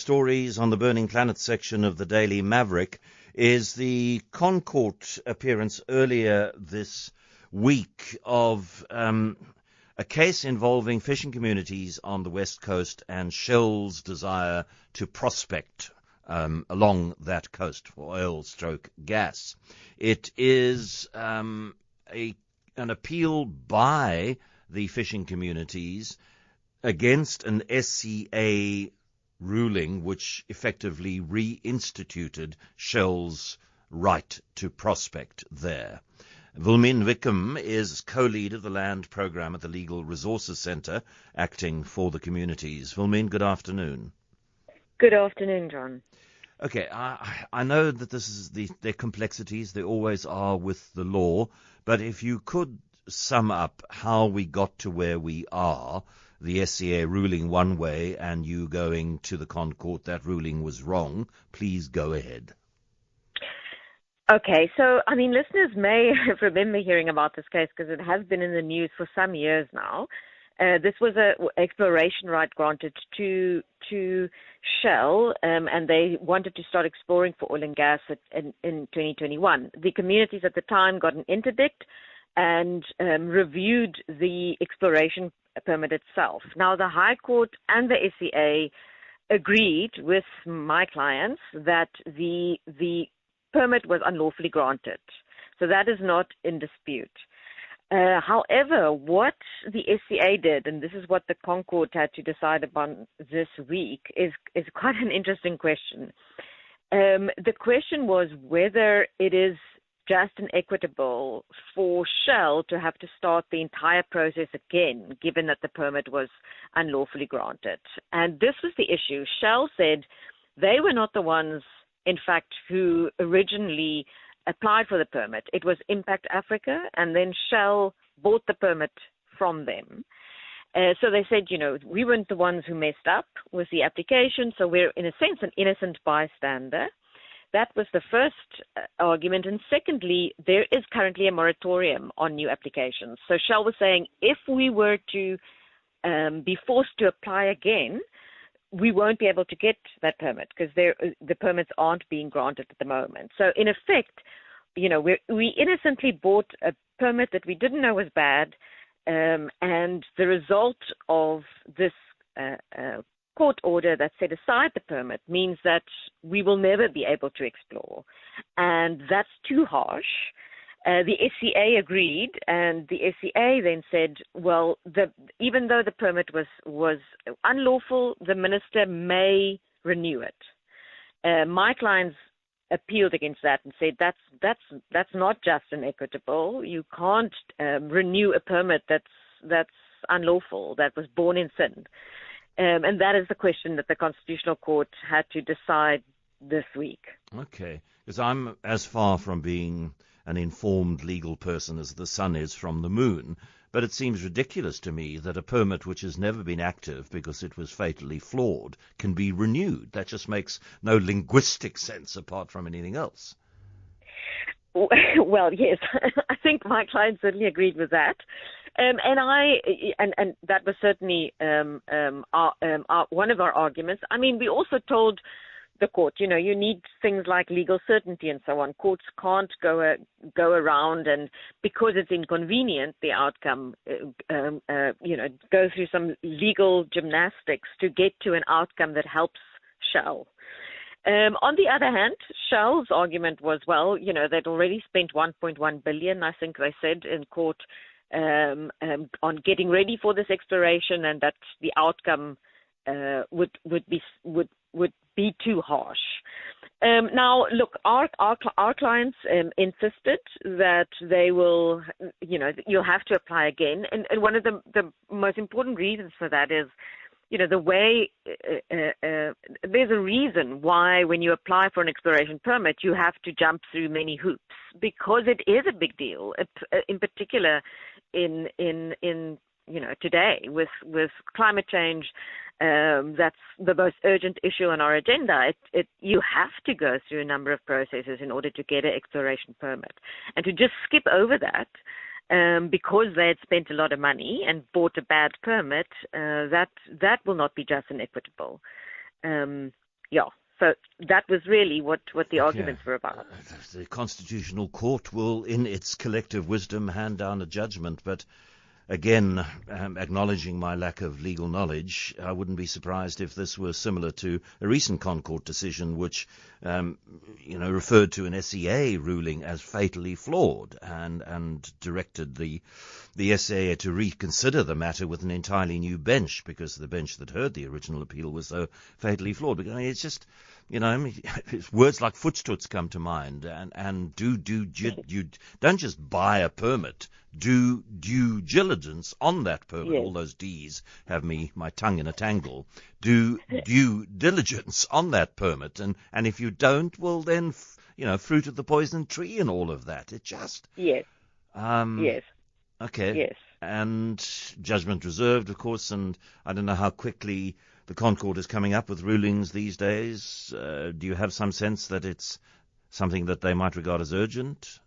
stories on the Burning Planet section of the Daily Maverick is the Concourt appearance earlier this week of a case involving fishing communities on the West Coast and Shell's desire to prospect along that coast for oil/gas. It is an appeal by the fishing communities against an SCA ruling which effectively reinstituted Shell's right to prospect there. Wilmien Wicomb is co-lead of the land program at the Legal Resources Centre, acting for the communities. Wilmien, good afternoon. Good afternoon, John. Okay, I know that this is their complexities, there always are with the law, but if you could sum up how we got to where we are, the SCA ruling one way and you going to the Concourt, that ruling was wrong. Please go ahead. Okay, so, listeners may remember hearing about this case because it has been in the news for some years now. This was an exploration right granted to Shell, and they wanted to start exploring for oil and gas in 2021. The communities at the time got an interdict and reviewed the exploration permit itself. Now, the High Court and the SCA agreed with my clients that the permit was unlawfully granted. So that is not in dispute. However, what the SCA did, and this is what the Concourt had to decide upon this week, is quite an interesting question. The question was whether it is just and equitable for Shell to have to start the entire process again, given that the permit was unlawfully granted. And this was the issue. Shell said they were not the ones, in fact, who originally applied for the permit. It was Impact Africa, and then Shell bought the permit from them. So they said, we weren't the ones who messed up with the application, so we're, in a sense, an innocent bystander. That was the first argument. And secondly, there is currently a moratorium on new applications. So Shell was saying if we were to be forced to apply again, we won't be able to get that permit because the permits aren't being granted at the moment. So in effect, we innocently bought a permit that we didn't know was bad, and the result of this court order that set aside the permit means that we will never be able to explore. And that's too harsh. The SCA agreed, and the SCA then said, well, even though the permit was unlawful, the minister may renew it. My clients appealed against that and said that's not just and equitable. You can't renew a permit that's unlawful, that was born in sin. And that is the question that the Constitutional Court had to decide this week. Okay, because I'm as far from being an informed legal person as the sun is from the moon, but it seems ridiculous to me that a permit which has never been active because it was fatally flawed can be renewed. That just makes no linguistic sense apart from anything else. Well, yes, I think my client certainly agreed with that. And that was certainly one of our arguments. We also told the court, you need things like legal certainty and so on. Courts can't go around and because it's inconvenient, the outcome, go through some legal gymnastics to get to an outcome that helps Shell. On the other hand, Shell's argument was, well, they'd already spent 1.1 billion, I think they said, in court on getting ready for this exploration, and that the outcome would be too harsh. Now, look, our clients insisted that they will, you'll have to apply again, and one of the most important reasons for that is, the way there's a reason why when you apply for an exploration permit, you have to jump through many hoops because it is a big deal, in particular in today with climate change. That's the most urgent issue on our agenda. You have to go through a number of processes in order to get an exploration permit, and to just skip over that because they had spent a lot of money and bought a bad permit, that will not be just and equitable. So that was really what the arguments were about. The Constitutional Court will, in its collective wisdom, hand down a judgment, but again, acknowledging my lack of legal knowledge, I wouldn't be surprised if this were similar to a recent ConCourt decision which, referred to an SEA ruling as fatally flawed and directed the SEA to reconsider the matter with an entirely new bench because the bench that heard the original appeal was so fatally flawed. Because, it's just, words like footstoots come to mind, and you don't just buy a permit. Do due diligence on that permit. Yes. All those D's have my tongue in a tangle. Do due diligence on that permit, and if you don't, well then, fruit of the poison tree and all of that. It just yes. Yes. Okay. Yes. And judgment reserved, of course, and I don't know how quickly the ConCourt is coming up with rulings these days. Do you have some sense that it's something that they might regard as urgent?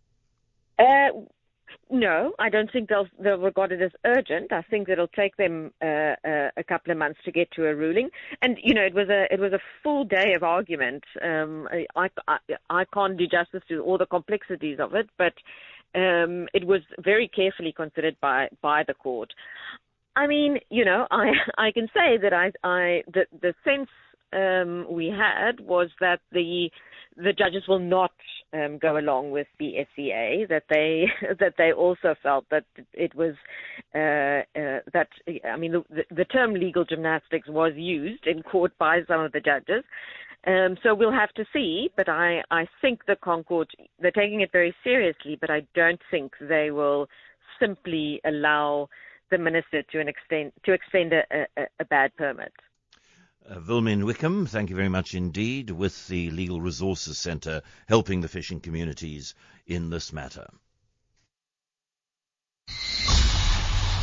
No, I don't think they'll regard it as urgent. I think it'll take them a couple of months to get to a ruling. And it was a full day of argument. I can't do justice to all the complexities of it, but it was very carefully considered by the court. I mean, I can say that the sense we had was that the judges will not go along with the SEA, that they also felt that it was the term legal gymnastics was used in court by some of the judges. So we'll have to see, but I think the ConCourt, they're taking it very seriously, but I don't think they will simply allow the minister to extend a bad permit. Wilmien Wicomb, thank you very much indeed, with the Legal Resources Centre helping the fishing communities in this matter.